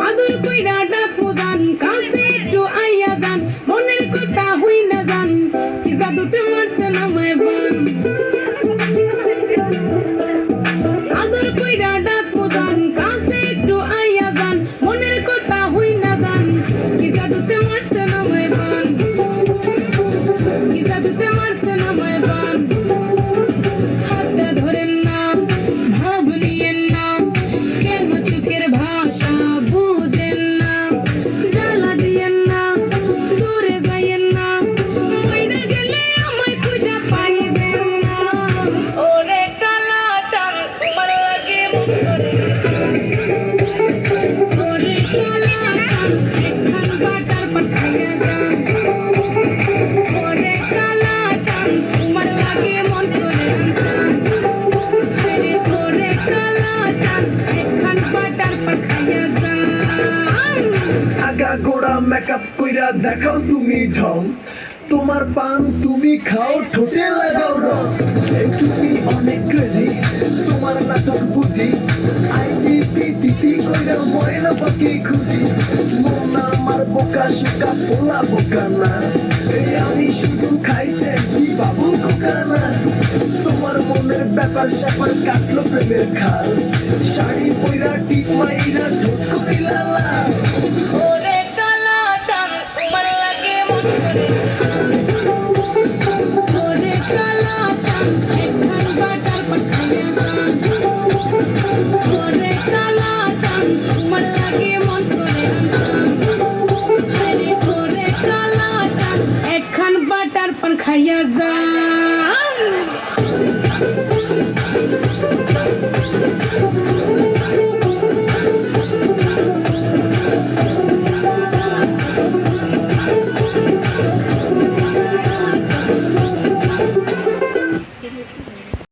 আদর কইরা ডাকো জান, কাছে একটু আইয়া যান, মনের কথা হই না যান, কি জাদুতে মারছে আমায় বান। আদর কইরা ডাকো জান, কাছে একটু আইয়া যান, মনের কথা হই না যান, কি জাদুতে মারছে আমায় বান, কি জাদুতে মারছে আমায় বান। হাতটা ধরেন না, ভাব নিয়েন না, কেন চোখের ভাষা বুঝেন না, জ্বালা দিয়েন না, দূরে যাইয়েন না, মইরা গেলে আমায় খুঁজা পাইবেন না। ওরে কালা চাঁদ তোমার লাগে মন করে, ওরে কালা চাঁদ একখান বাটার পাঠাইয়া যান, ওরে কালা চাঁদ তোমার লাগে মন করে আনছান, আরে ওরে কালা চাঁদ একখান বাটার পাঠাইয়া যান। আগা গোড়া মেকআপ কইরা দেখাও তুমি ঢং, তোমার পান তুমি খাও, ঠোঁটে লাগাও রং। তুমি অনেক ক্রেজি, তোমার নাটক বুঝি, আইটি তিতি কইরা ময়না পাখি খুঁজি। মন আমার বোকা শোকা পোলা বোকা না, এই আমি শুধু খাইছে কি বাবু খোকা না। তোমার মনের ব্যাপার স্যাপার কাটলো প্রেমের খাল, শাড়ি পইরা টিপ মাইরা ঠোঁট কইলা লাল।